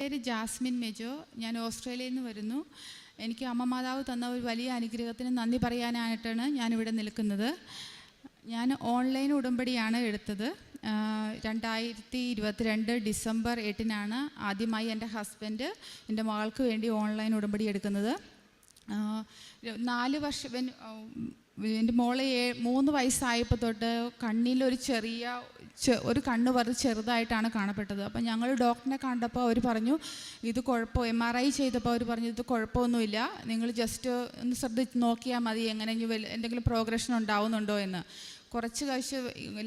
പേര് ജാസ്മിൻ മെജോ. ഞാൻ ഓസ്ട്രേലിയയിൽ നിന്ന് വരുന്നു. എനിക്ക് അമ്മ മാതാവ് തന്ന ഒരു വലിയ അനുഗ്രഹത്തിന് നന്ദി പറയാനായിട്ടാണ് ഞാനിവിടെ നിൽക്കുന്നത്. ഞാൻ ഓൺലൈൻ ഉടമ്പടിയാണ് എടുത്തത്. 2022 ഡിസംബർ 8 ആദ്യമായി എൻ്റെ ഹസ്ബൻഡ് എൻ്റെ മകൾക്ക് വേണ്ടി ഓൺലൈൻ ഉടമ്പടി എടുക്കുന്നത്. 4 വർഷം എൻ്റെ മോളെ 3 വയസ്സായപ്പോൾ തൊട്ട് കണ്ണിലൊരു ഒരു കണ്ണ് വെറുതെ ചെറുതായിട്ടാണ് കാണപ്പെട്ടത്. അപ്പം ഞങ്ങൾ ഡോക്ടറിനെ കണ്ടപ്പോൾ അവർ പറഞ്ഞു ഇത് കുഴപ്പം, MRI ചെയ്തപ്പോൾ അവർ പറഞ്ഞു ഇത് കുഴപ്പമൊന്നുമില്ല, നിങ്ങൾ ജസ്റ്റ് ഒന്ന് ശ്രദ്ധിച്ച് നോക്കിയാൽ മതി, എങ്ങനെ എന്തെങ്കിലും പ്രോഗ്രഷൻ ഉണ്ടാവുന്നുണ്ടോ എന്ന്. കുറച്ച് കഴിച്ച്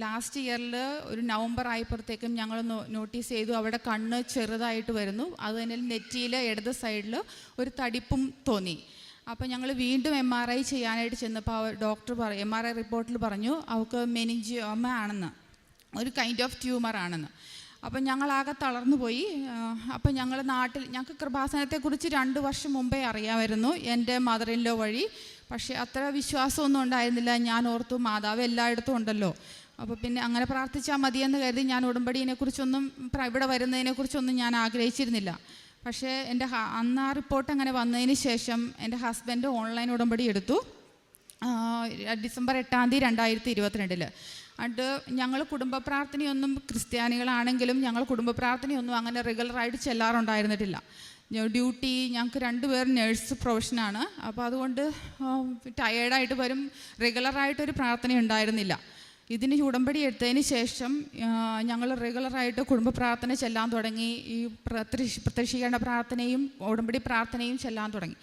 ലാസ്റ്റ് ഇയറിൽ ഒരു നവംബർ ആയപ്പോഴത്തേക്കും ഞങ്ങൾ നോട്ടീസ് ചെയ്തു അവിടെ കണ്ണ് ചെറുതായിട്ട് വരുന്നു. അത് തന്നെ നെറ്റിയിൽ ഇടത് സൈഡിൽ ഒരു തടിപ്പും തോന്നി. അപ്പോൾ ഞങ്ങൾ വീണ്ടും MRI ചെയ്യാനായിട്ട് ചെന്നപ്പോൾ ഡോക്ടർ MRI റിപ്പോർട്ടിൽ പറഞ്ഞു അവൾക്ക് മെനിഞ്ചിയോമ ആണെന്ന്, ഒരു കൈൻഡ് ഓഫ് ട്യൂമർ ആണെന്ന്. അപ്പം ഞങ്ങളാകെ തളർന്നു പോയി. അപ്പം ഞങ്ങൾക്ക് കൃപാസനത്തെക്കുറിച്ച് 2 വർഷം മുമ്പേ അറിയാമായിരുന്നു എൻ്റെ മദർ ഇൻ ലോ വഴി. പക്ഷേ അത്ര വിശ്വാസമൊന്നും ഉണ്ടായിരുന്നില്ല. ഞാൻ ഓർത്തു മാതാവ് എല്ലായിടത്തും ഉണ്ടല്ലോ, അപ്പോൾ പിന്നെ അങ്ങനെ പ്രാർത്ഥിച്ചാൽ മതിയെന്ന് കരുതി ഞാൻ ഉടമ്പടിയെക്കുറിച്ചൊന്നും ഇവിടെ വരുന്നതിനെക്കുറിച്ചൊന്നും ഞാൻ ആഗ്രഹിച്ചിരുന്നില്ല. പക്ഷേ അന്ന് ആ റിപ്പോർട്ട് അങ്ങനെ വന്നതിന് ശേഷം എൻ്റെ ഹസ്ബൻഡ് ഓൺലൈൻ ഉടമ്പടി എടുത്തു ഡിസംബർ 8 2022. അത് ഞങ്ങൾ കുടുംബ പ്രാർത്ഥനയൊന്നും, ക്രിസ്ത്യാനികളാണെങ്കിലും ഞങ്ങൾ കുടുംബ പ്രാർത്ഥനയൊന്നും അങ്ങനെ റെഗുലറായിട്ട് ചെല്ലാറുണ്ടായിരുന്നിട്ടില്ല. ഡ്യൂട്ടി ഞങ്ങൾക്ക് 2 പേർ നേഴ്സ് പ്രൊഫഷനാണ്. അപ്പോൾ അതുകൊണ്ട് ടയേർഡായിട്ട് വരും, റെഗുലറായിട്ടൊരു പ്രാർത്ഥന ഉണ്ടായിരുന്നില്ല. ഇതിന് ഉടമ്പടി എടുത്തതിന് ശേഷം ഞങ്ങൾ റെഗുലറായിട്ട് കുടുംബ പ്രാർത്ഥന ചെല്ലാൻ തുടങ്ങി. ഈ പ്രത്യക്ഷീകരണ പ്രാർത്ഥനയും ഉടമ്പടി പ്രാർത്ഥനയും ചെല്ലാൻ തുടങ്ങി.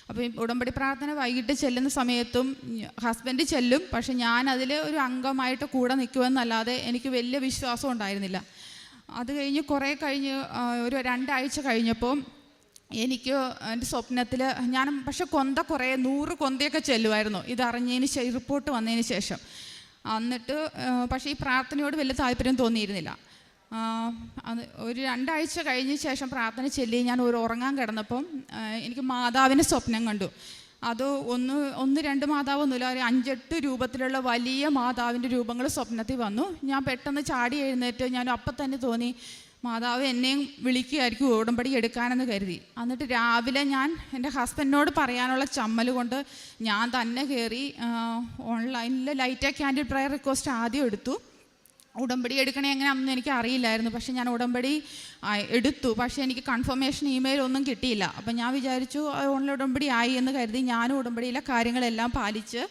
അപ്പോൾ ഈ ഉടമ്പടി പ്രാർത്ഥന വൈകിട്ട് ചെല്ലുന്ന സമയത്തും ഹസ്ബൻഡ് ചെല്ലും, പക്ഷെ ഞാൻ അതിൽ ഒരു അംഗമായിട്ട് കൂടെ നിൽക്കുമെന്നല്ലാതെ എനിക്ക് വലിയ വിശ്വാസം ഉണ്ടായിരുന്നില്ല. അത് കഴിഞ്ഞ് ഒരു 2 ആഴ്ച കഴിഞ്ഞപ്പോൾ എനിക്ക് എൻ്റെ സ്വപ്നത്തിൽ പക്ഷെ കുറേ 100 കൊന്തയൊക്കെ ചെല്ലുമായിരുന്നു ഇതറിഞ്ഞതിന് റിപ്പോർട്ട് വന്നതിന് ശേഷം. എന്നിട്ട് പക്ഷേ ഈ പ്രാർത്ഥനയോട് വലിയ താല്പര്യം തോന്നിയിരുന്നില്ല. ഒരു 2 ആഴ്ച കഴിഞ്ഞ ശേഷം പ്രാർത്ഥന ചൊല്ലി ഞാൻ ഉറങ്ങാൻ കിടന്നപ്പം എനിക്ക് മാതാവിനെ സ്വപ്നം കണ്ടു. അത് 1-2 മാതാവൊന്നുമില്ല, ഒരു 5-8 രൂപത്തിലുള്ള വലിയ മാതാവിൻ്റെ രൂപങ്ങൾ സ്വപ്നത്തിൽ വന്നു. ഞാൻ പെട്ടെന്ന് ചാടി എഴുന്നേറ്റ് ഞാൻ അപ്പം തന്നെ തോന്നി മാതാവ് എന്നെയും വിളിക്കുകയായിരിക്കും ഉടമ്പടി എടുക്കാനെന്ന് കരുതി. എന്നിട്ട് രാവിലെ ഞാൻ എൻ്റെ ഹസ്ബൻഡിനോട് പറയാനുള്ള ചമ്മൽ കൊണ്ട് ഞാൻ തന്നെ കയറി ഓൺലൈനിൽ ലൈറ്റ് ക്യാൻഡിൽ പ്രയർ റിക്വസ്റ്റ് ആദ്യം എടുത്തു. ഉടമ്പടി എടുക്കണേ എങ്ങനെയാണെന്ന് എനിക്ക് അറിയില്ലായിരുന്നു. പക്ഷേ ഞാൻ ഉടമ്പടി എടുത്തു. പക്ഷേ എനിക്ക് കൺഫർമേഷൻ ഇമെയിൽ ഒന്നും കിട്ടിയില്ല. അപ്പം ഞാൻ വിചാരിച്ചു ഓൺലൈൻ ഉടമ്പടി ആയി എന്ന് കരുതി ഞാനും ഉടമ്പടിയിലെ കാര്യങ്ങളെല്ലാം പാലിച്ച്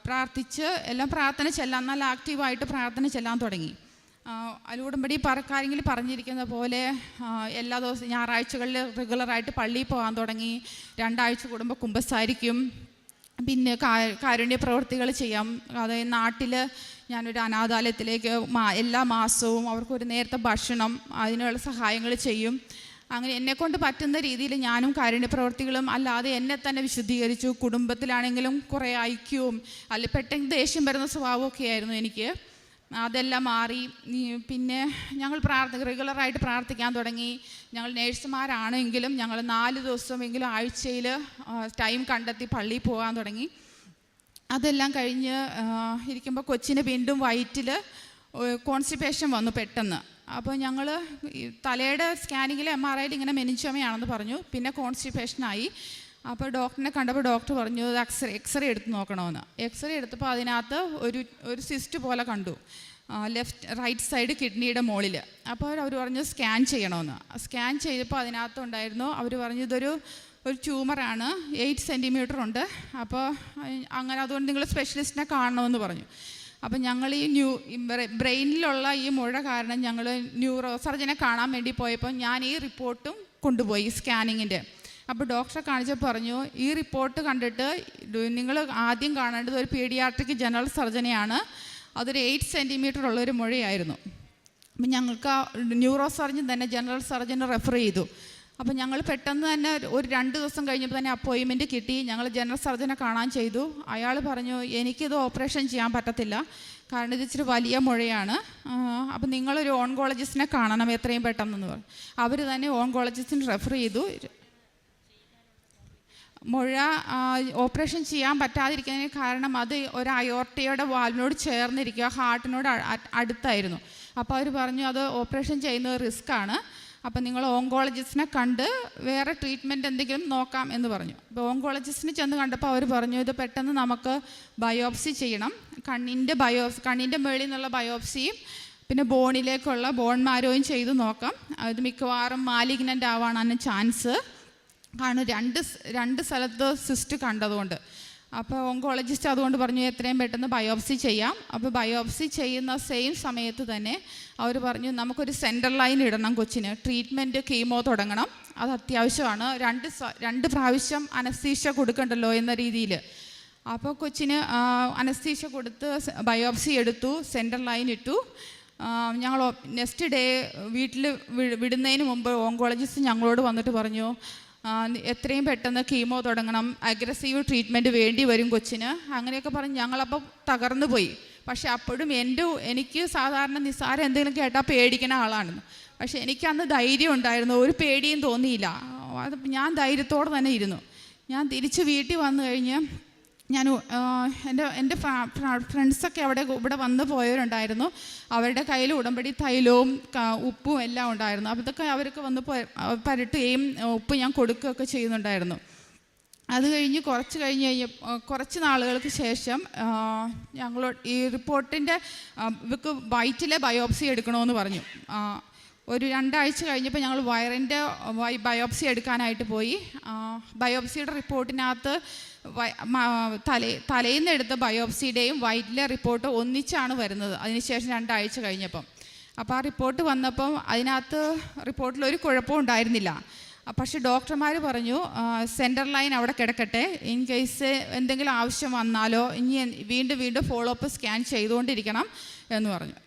പ്രാർത്ഥിച്ച് എല്ലാം പ്രാർത്ഥന ചെല്ലാൻ, നല്ല ആക്റ്റീവായിട്ട് പ്രാർത്ഥന ചെല്ലാൻ തുടങ്ങി. ഉടമ്പടി കാര്യങ്ങളിൽ പറഞ്ഞിരിക്കുന്ന പോലെ എല്ലാ ദിവസവും ഞായറാഴ്ചകളിൽ റെഗുലറായിട്ട് പള്ളിയിൽ പോകാൻ തുടങ്ങി. 2 ആഴ്ച കൂടുമ്പോൾ കുമ്പസാരിക്കും. പിന്നെ കാരുണ്യ പ്രവൃത്തികൾ ചെയ്യാം. അതായത് നാട്ടിൽ ഞാനൊരു അനാഥാലയത്തിലേക്ക് എല്ലാ മാസവും അവർക്കൊരു നേരത്തെ ഭക്ഷണം, അതിനുള്ള സഹായങ്ങൾ ചെയ്യും. അങ്ങനെ എന്നെക്കൊണ്ട് പറ്റുന്ന രീതിയിൽ ഞാനും കാരുണ്യ പ്രവൃത്തികളും അല്ലാതെ എന്നെ തന്നെ വിശുദ്ധീകരിച്ചു. കുടുംബത്തിലാണെങ്കിലും കുറേ ഐക്യവും പെട്ടെന്ന് ദേഷ്യം വരുന്ന സ്വഭാവമൊക്കെ ആയിരുന്നു എനിക്ക്. അതെല്ലാം മാറി. പിന്നെ ഞങ്ങൾ റെഗുലറായിട്ട് പ്രാർത്ഥിക്കാൻ തുടങ്ങി. ഞങ്ങൾ നേഴ്സുമാരാണെങ്കിലും ഞങ്ങൾ 4 ദിവസമെങ്കിലും ആഴ്ചയിൽ ടൈം കണ്ടെത്തി പള്ളിയിൽ പോകാൻ തുടങ്ങി. അതെല്ലാം കഴിഞ്ഞ് ഇരിക്കുമ്പോൾ കൊച്ചിന് വീണ്ടും വയറ്റിൽ കോൺസ്റ്റിപ്പേഷൻ വന്നു പെട്ടെന്ന്. അപ്പോൾ ഞങ്ങൾ തലയുടെ സ്കാനിങ്ങിൽ MRIയിൽ ഇങ്ങനെ മെനിഞ്ചോമയാണെന്ന് പറഞ്ഞു. പിന്നെ കോൺസ്റ്റിപ്പേഷനായി. അപ്പോൾ ഡോക്ടറിനെ കണ്ടപ്പോൾ ഡോക്ടർ പറഞ്ഞു എക്സ്റേ എടുത്ത് നോക്കണമെന്ന്. എക്സ്റേ എടുത്തപ്പോൾ അതിനകത്ത് ഒരു സിസ്റ്റ് പോലെ കണ്ടു റൈറ്റ് സൈഡ് കിഡ്നിയുടെ മുകളിൽ. അപ്പോൾ അവർ പറഞ്ഞു സ്കാൻ ചെയ്യണമെന്ന്. സ്കാൻ ചെയ്തപ്പോൾ അതിനകത്തുണ്ടായിരുന്നു, അവർ പറഞ്ഞു ഇതൊരു ട്യൂമറാണ്, 8 സെൻറ്റിമീറ്റർ ഉണ്ട്. അപ്പോൾ അങ്ങനെ അതുകൊണ്ട് നിങ്ങൾ സ്പെഷ്യലിസ്റ്റിനെ കാണണമെന്ന് പറഞ്ഞു. അപ്പം ഞങ്ങൾ ഈ ബ്രെയിനിലുള്ള ഈ മുഴ കാരണം ഞങ്ങൾ ന്യൂറോ സർജനെ കാണാൻ വേണ്ടി പോയപ്പോൾ ഞാൻ ഈ റിപ്പോർട്ടും കൊണ്ടുപോയി സ്കാനിങ്ങിൻ്റെ. അപ്പോൾ ഡോക്ടറെ കാണിച്ചപ്പോൾ പറഞ്ഞു ഈ റിപ്പോർട്ട് കണ്ടിട്ട് നിങ്ങൾ ആദ്യം കാണേണ്ടത് ഒരു പീഡിയാട്രിക് ജനറൽ സർജനെയാണ്, അതൊരു 8 സെൻറ്റിമീറ്റർ ഉള്ളൊരു മുഴയായിരുന്നു. അപ്പം ഞങ്ങൾക്ക് ആ ന്യൂറോ സർജൻ തന്നെ ജനറൽ സർജനെ റെഫർ ചെയ്തു. അപ്പം ഞങ്ങൾ പെട്ടെന്ന് തന്നെ ഒരു 2 ദിവസം കഴിഞ്ഞപ്പോൾ തന്നെ അപ്പോയിൻമെൻറ്റ് കിട്ടി. ഞങ്ങൾ ജനറൽ സർജനെ കാണാൻ ചെയ്തു. അയാൾ പറഞ്ഞു എനിക്കിത് ഓപ്പറേഷൻ ചെയ്യാൻ പറ്റത്തില്ല, കാരണം ഇത് ഇച്ചിരി വലിയ മുഴയാണ്. അപ്പം നിങ്ങളൊരു ഓൺകോളജിസ്റ്റിനെ കാണണം എത്രയും പെട്ടെന്നെന്ന് പറഞ്ഞു. അവർ തന്നെ ഓൺകോളജിസ്റ്റിന് റെഫർ ചെയ്തു. മുഴ ഓപ്പറേഷൻ ചെയ്യാൻ പറ്റാതിരിക്കുന്നതിന് കാരണം അത് ഒരു അയോർട്ടയുടെ വാൽവിനോട് ചേർന്നിരിക്കുക, ഹാർട്ടിനോട് അടുത്തായിരുന്നു. അപ്പോൾ അവർ പറഞ്ഞു അത് ഓപ്പറേഷൻ ചെയ്യുന്നത് റിസ്ക്കാണ്, അപ്പം നിങ്ങൾ ഓങ്കോളജിസ്റ്റിനെ കണ്ട് വേറെ ട്രീറ്റ്മെൻറ്റ് എന്തെങ്കിലും നോക്കാം എന്ന് പറഞ്ഞു. അപ്പോൾ ഓങ്കോളജിസ്റ്റിന് ചെന്ന് കണ്ടപ്പോൾ അവർ പറഞ്ഞു, ഇത് പെട്ടെന്ന് നമുക്ക് ബയോപ്സി ചെയ്യണം. കണ്ണിൻ്റെ മുകളിൽ നിന്നുള്ള ബയോപ്സിയും പിന്നെ ബോണിലേക്കുള്ള ബോൺ മാരോയും ചെയ്ത് നോക്കാം. അത് മിക്കവാറും മാലിഗ്നൻ്റ് ആവാനാണ് ചാൻസ്. കാരണം രണ്ട് സ്ഥലത്ത് സിസ്റ്റ് കണ്ടതുകൊണ്ട്. അപ്പോൾ ഓങ്കോളജിസ്റ്റ് അതുകൊണ്ട് പറഞ്ഞു എത്രയും പെട്ടെന്ന് ബയോപ്സി ചെയ്യാം. അപ്പോൾ ബയോപ്സി ചെയ്യുന്ന സെയിം സമയത്ത് തന്നെ അവർ പറഞ്ഞു നമുക്കൊരു സെൻട്രൽ ലൈൻ ഇടണം കൊച്ചിന്, ട്രീറ്റ്മെൻറ്റ് കീമോ തുടങ്ങണം, അത് അത്യാവശ്യമാണ്, 2 പ്രാവശ്യം അനസ്തീഷ്യ കൊടുക്കണ്ടല്ലോ എന്ന രീതിയിൽ. അപ്പോൾ കൊച്ചിന് അനസ്തീഷ്യ കൊടുത്ത് ബയോപ്സി എടുത്തു, സെൻട്രൽ ലൈൻ ഇട്ടു. ഞങ്ങൾ നെക്സ്റ്റ് ഡേ വീട്ടിൽ വിടുന്നതിന് മുമ്പ് ഓങ്കോളജിസ്റ്റ് ഞങ്ങളോട് വന്നിട്ട് പറഞ്ഞു എത്രയും പെട്ടെന്ന് കീമോ തുടങ്ങണം, അഗ്രസീവ് ട്രീറ്റ്മെൻറ്റ് വേണ്ടി വരും കൊച്ചിന്, അങ്ങനെയൊക്കെ പറഞ്ഞ് ഞങ്ങളപ്പോൾ തകർന്നു പോയി. പക്ഷേ അപ്പോഴും എനിക്ക് സാധാരണ നിസ്സാരം എന്തെങ്കിലും കേട്ടാൽ പേടിക്കുന്ന ആളാണ്. പക്ഷേ എനിക്കന്ന് ധൈര്യം ഉണ്ടായിരുന്നു, ഒരു പേടിയും തോന്നിയില്ല. ഞാൻ ധൈര്യത്തോടെ തന്നെ ഇരുന്നു. ഞാൻ തിരിച്ച് വീട്ടിൽ വന്നു കഴിഞ്ഞ് എൻ്റെ ഫ്രണ്ട്സൊക്കെ ഇവിടെ വന്ന് പോയവരുണ്ടായിരുന്നു. അവരുടെ കയ്യിൽ ഉടമ്പടി തൈലവും ഉപ്പും എല്ലാം ഉണ്ടായിരുന്നു. അപ്പോൾ ഇതൊക്കെ അവർക്ക് വന്ന് പരട്ടുകയും ഉപ്പ് ഞാൻ കൊടുക്കുകയൊക്കെ ചെയ്യുന്നുണ്ടായിരുന്നു. അത് കഴിഞ്ഞ് കുറച്ച് നാളുകൾക്ക് ശേഷം ഈ റിപ്പോർട്ടിൻ്റെ ഇവർക്ക് വയറ്റിലെ ബയോപ്സി എടുക്കണമെന്ന് പറഞ്ഞു. ഒരു 2 ആഴ്ച കഴിഞ്ഞപ്പോൾ ഞങ്ങൾ വയറിൻ്റെ ബയോപ്സി എടുക്കാനായിട്ട് പോയി. ബയോപ്സിയുടെ റിപ്പോർട്ടിനകത്ത് തലയിൽ നിന്ന് എടുത്ത ബയോപ്സിയുടെയും വയറ്റിലെ റിപ്പോർട്ട് ഒന്നിച്ചാണ് വരുന്നത്. അതിനുശേഷം 2 ആഴ്ച കഴിഞ്ഞപ്പം. അപ്പോൾ ആ റിപ്പോർട്ട് വന്നപ്പം അതിനകത്ത് റിപ്പോർട്ടിലൊരു കുഴപ്പവും ഉണ്ടായിരുന്നില്ല. പക്ഷേ ഡോക്ടർമാർ പറഞ്ഞു സെൻട്രൽ ലൈൻ അവിടെ കിടക്കട്ടെ, ഇൻ കേസ് എന്തെങ്കിലും ആവശ്യം വന്നാലോ ഇനി വീണ്ടും ഫോളോ അപ്പ് സ്കാൻ ചെയ്തുകൊണ്ടിരിക്കണം എന്ന് പറഞ്ഞു.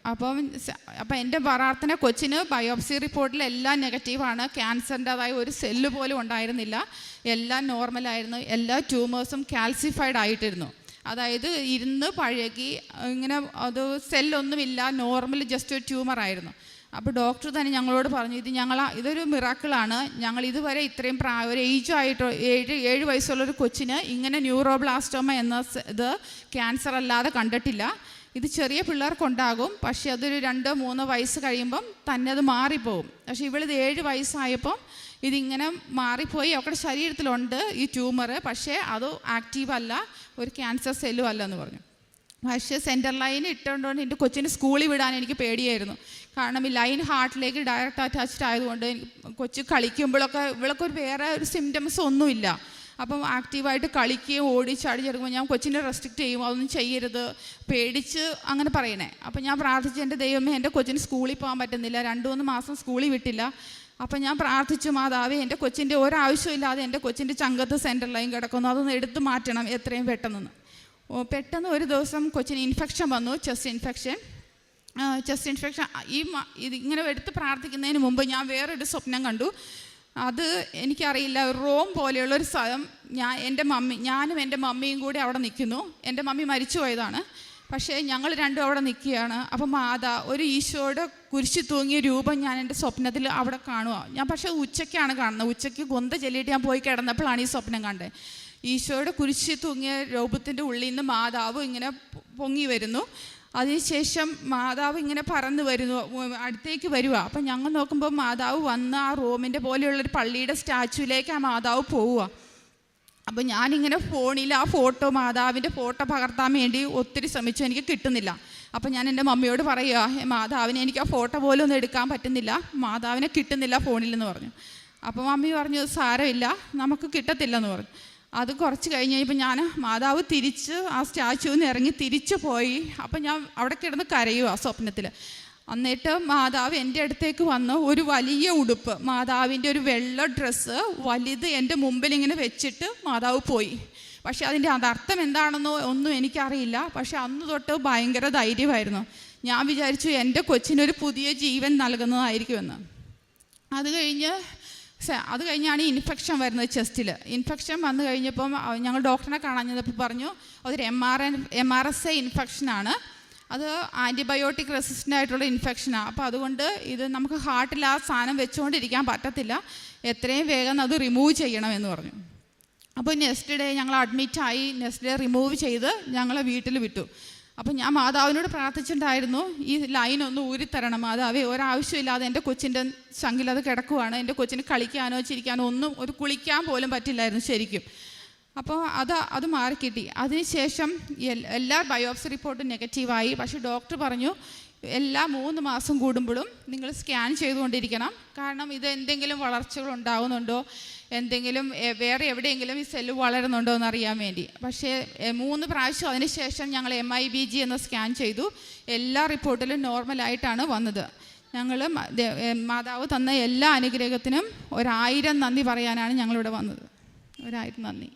അപ്പം എൻ്റെ പ്രാർത്ഥന കൊച്ചിന് ബയോപ്സി റിപ്പോർട്ടിൽ എല്ലാം നെഗറ്റീവാണ്, ക്യാൻസറിൻ്റെതായ ഒരു സെല്ല് പോലും ഉണ്ടായിരുന്നില്ല, എല്ലാം നോർമലായിരുന്നു, എല്ലാ ട്യൂമേഴ്സും കാൽസിഫൈഡ് ആയിട്ടിരുന്നു. അതായത് ഇരുന്ന് പഴകി ഇങ്ങനെ അത് സെല്ലൊന്നുമില്ല, നോർമൽ ജസ്റ്റ് ഒരു ട്യൂമറായിരുന്നു. അപ്പോൾ ഡോക്ടർ തന്നെ ഞങ്ങളോട് പറഞ്ഞു ഇതൊരു മിറാക്കിളാണ്, ഞങ്ങൾ ഇതുവരെ ഇത്രയും ഒരു ഏജായിട്ടോ 7 വയസ്സുള്ളൊരു കൊച്ചിന് ഇങ്ങനെ ന്യൂറോബ്ലാസ്റ്റോമ എന്ന ഇത് ക്യാൻസർ അല്ലാതെ കണ്ടിട്ടില്ല. ഇത് ചെറിയ പിള്ളേർക്കുണ്ടാകും, പക്ഷേ അതൊരു 2-3 വയസ്സ് കഴിയുമ്പം തന്നെ അത് മാറിപ്പോകും. പക്ഷേ ഇവളിത് 7 വയസ്സായപ്പം ഇതിങ്ങനെ മാറിപ്പോയി. അവരുടെ ശരീരത്തിലുണ്ട് ഈ ട്യൂമർ, പക്ഷേ അത് ആക്റ്റീവ് അല്ല, ഒരു ക്യാൻസർ സെല്ലും അല്ല എന്ന് പറഞ്ഞു. പക്ഷേ സെൻട്രൽ ലൈൻ ഇട്ടുകൊണ്ടുകൊണ്ട് എൻ്റെ കൊച്ചിന് സ്കൂളിൽ വിടാൻ എനിക്ക് പേടിയായിരുന്നു. കാരണം ഈ ലൈൻ ഹാർട്ടിലേക്ക് ഡയറക്റ്റ് അറ്റാച്ച്ഡ് ആയതുകൊണ്ട് കൊച്ചു കളിക്കുമ്പോഴൊക്കെ ഇവളൊക്കെ വേറെ ഒരു സിംറ്റംസ് ഒന്നുമില്ല. അപ്പം ആക്റ്റീവായിട്ട് കളിക്കുകയും ഓടി ചാടി ചെറുക്കുമ്പോൾ ഞാൻ കൊച്ചിനെ റെസ്ട്രിക്റ്റ് ചെയ്യും, അതൊന്നും ചെയ്യരുത്, പേടിച്ച് അങ്ങനെ പറയണേ. അപ്പം ഞാൻ പ്രാർത്ഥിച്ചു, എൻ്റെ ദൈവമേ എൻ്റെ കൊച്ചിന് സ്കൂളിൽ പോകാൻ പറ്റുന്നില്ല, 2-3 മാസം സ്കൂളിൽ വിട്ടില്ല. അപ്പം ഞാൻ പ്രാർത്ഥിച്ചു, മാതാവേ എൻ്റെ കൊച്ചിൻ്റെ ഒരാവശ്യമില്ലാതെ എൻ്റെ കൊച്ചിൻ്റെ ചങ്കത്ത് സെൻട്രൽ ലൈൻ കിടക്കുന്നു, അതൊന്ന് എടുത്ത് മാറ്റണം എത്രയും പെട്ടെന്ന്. പെട്ടെന്ന് ഒരു ദിവസം കൊച്ചിന് ഇൻഫെക്ഷൻ വന്നു, ചെസ്റ്റ് ഇൻഫെക്ഷൻ. ഇതിങ്ങനെ എടുത്ത് പ്രാർത്ഥിക്കുന്നതിന് മുമ്പ് ഞാൻ വേറൊരു സ്വപ്നം കണ്ടു. അത് എനിക്കറിയില്ല, റോം പോലെയുള്ളൊരു സ്ഥലം, ഞാനും എൻ്റെ മമ്മിയും കൂടി അവിടെ നിൽക്കുന്നു. എൻ്റെ മമ്മി മരിച്ചു പോയതാണ്, പക്ഷേ ഞങ്ങൾ രണ്ടും അവിടെ നിൽക്കുകയാണ്. അപ്പം ഒരു ഈശോയുടെ കുരിശി തൂങ്ങിയ രൂപം ഞാൻ എൻ്റെ സ്വപ്നത്തിൽ അവിടെ കാണുക. ഞാൻ പക്ഷേ ഉച്ചയ്ക്കാണ് കാണുന്നത്, ഉച്ചയ്ക്ക് ഗൊന്ത ചെല്ലിയിട്ട് ഞാൻ പോയി കിടന്നപ്പോഴാണ് ഈ സ്വപ്നം കണ്ടത്. ഈശോയുടെ കുരിശി തൂങ്ങിയ രൂപത്തിൻ്റെ ഉള്ളിൽ നിന്ന് മാതാവ് ഇങ്ങനെ പൊങ്ങി വരുന്നു. അതിനുശേഷം മാതാവ് ഇങ്ങനെ പറന്ന് വരുന്നു, അടുത്തേക്ക് വരിക. അപ്പം ഞങ്ങൾ നോക്കുമ്പോൾ മാതാവ് വന്ന് ആ റൂമിൻ്റെ പോലെയുള്ളൊരു പള്ളിയുടെ സ്റ്റാച്ചുവിലേക്ക് ആ മാതാവ് പോവുക. അപ്പം ഞാനിങ്ങനെ ഫോണിൽ ആ മാതാവിൻ്റെ ഫോട്ടോ പകർത്താൻ വേണ്ടി ഒത്തിരി ശ്രമിച്ചു, എനിക്ക് കിട്ടുന്നില്ല. അപ്പം ഞാൻ എൻ്റെ മമ്മിയോട് പറയുക, മാതാവിനെ എനിക്ക് ആ ഫോട്ടോ പോലും ഒന്നും എടുക്കാൻ പറ്റുന്നില്ല, മാതാവിനെ കിട്ടുന്നില്ല ഫോണിലെന്ന് പറഞ്ഞു. അപ്പം മമ്മി പറഞ്ഞു സാരമില്ല, നമുക്ക് കിട്ടത്തില്ലെന്ന് പറഞ്ഞു. അത് കുറച്ച് കഴിഞ്ഞ് കഴിഞ്ഞപ്പോൾ ഞാൻ മാതാവ് തിരിച്ച് ആ സ്റ്റാച്ചുവിൽ നിന്ന് ഇറങ്ങി തിരിച്ചു പോയി. അപ്പം ഞാൻ അവിടെ കിടന്ന് കരയുക സ്വപ്നത്തിൽ. എന്നിട്ട് മാതാവ് എൻ്റെ അടുത്തേക്ക് വന്ന് ഒരു വലിയ ഉടുപ്പ്, മാതാവിൻ്റെ ഒരു വെള്ള ഡ്രസ്സ് വലുത് എൻ്റെ മുമ്പിൽ ഇങ്ങനെ വെച്ചിട്ട് മാതാവ് പോയി. പക്ഷെ അതിൻ്റെ അതർത്ഥം എന്താണെന്നോ ഒന്നും എനിക്കറിയില്ല. പക്ഷെ അന്ന് തൊട്ട് ഭയങ്കര ധൈര്യമായിരുന്നു. ഞാൻ വിചാരിച്ചു എൻ്റെ കൊച്ചിനൊരു പുതിയ ജീവൻ നൽകുന്നതായിരിക്കുമെന്ന്. അത് കഴിഞ്ഞാണ് ഈ ഇൻഫെക്ഷൻ വരുന്നത് ചെസ്റ്റിൽ. ഇൻഫെക്ഷൻ വന്നു കഴിഞ്ഞപ്പം ഞങ്ങൾ ഡോക്ടറിനെ കാണാൻ ചെന്നപ്പോൾ പറഞ്ഞു അതൊരു MRSA ഇൻഫെക്ഷനാണ്, അത് ആൻറ്റിബയോട്ടിക് റെസിസ്റ്റൻ്റ് ആയിട്ടുള്ള ഇൻഫെക്ഷനാണ്. അപ്പോൾ അതുകൊണ്ട് ഇത് നമുക്ക് ഹാർട്ടിൽ ആ സാധനം വെച്ചുകൊണ്ടിരിക്കാൻ പറ്റത്തില്ല, എത്രയും വേഗം അത് റിമൂവ് ചെയ്യണമെന്ന് പറഞ്ഞു. അപ്പോൾ നെക്സ്റ്റ് ഡേ ഞങ്ങൾ അഡ്മിറ്റായി, നെക്സ്റ്റ് ഡേ റിമൂവ് ചെയ്ത് ഞങ്ങളെ വീട്ടിൽ വിട്ടു. അപ്പം ഞാൻ മാതാവിനോട് പ്രാർത്ഥിച്ചിട്ടുണ്ടായിരുന്നു, ഈ ലൈനൊന്ന് ഊരിത്തരണം മാതാവേ, ഒരാവശ്യമില്ലാതെ എൻ്റെ കൊച്ചിൻ്റെ ചങ്കിൽ അത് കിടക്കുവാണ്, എൻ്റെ കൊച്ചിന് കളിക്കാനോ ചിരിക്കാനോ ഒന്നും, ഒരു കുളിക്കാൻ പോലും പറ്റില്ലായിരുന്നു ശരിക്കും. അപ്പോൾ അത് മാറിക്കിട്ടി. അതിനുശേഷം എല്ലാ ബയോപ്സി റിപ്പോർട്ടും നെഗറ്റീവായി. പക്ഷേ ഡോക്ടർ പറഞ്ഞു എല്ലാ 3 മാസം കൂടുമ്പോഴും നിങ്ങൾ സ്കാൻ ചെയ്തുകൊണ്ടിരിക്കണം, കാരണം ഇത് എന്തെങ്കിലും വളർച്ചകൾ ഉണ്ടാകുന്നുണ്ടോ, എന്തെങ്കിലും വേറെ എവിടെയെങ്കിലും ഈ സെല്ല് വളരുന്നുണ്ടോ എന്നറിയാൻ വേണ്ടി. പക്ഷേ 3 പ്രാവശ്യം അതിന് ശേഷം ഞങ്ങൾ MIBG എന്ന സ്കാൻ ചെയ്തു. എല്ലാ റിപ്പോർട്ടിലും നോർമലായിട്ടാണ് വന്നത്. ഞങ്ങൾ മാതാവ് തന്ന എല്ലാ അനുഗ്രഹത്തിനും 1000 നന്ദി പറയാനാണ് ഞങ്ങളിവിടെ വന്നത്. 1000 നന്ദി.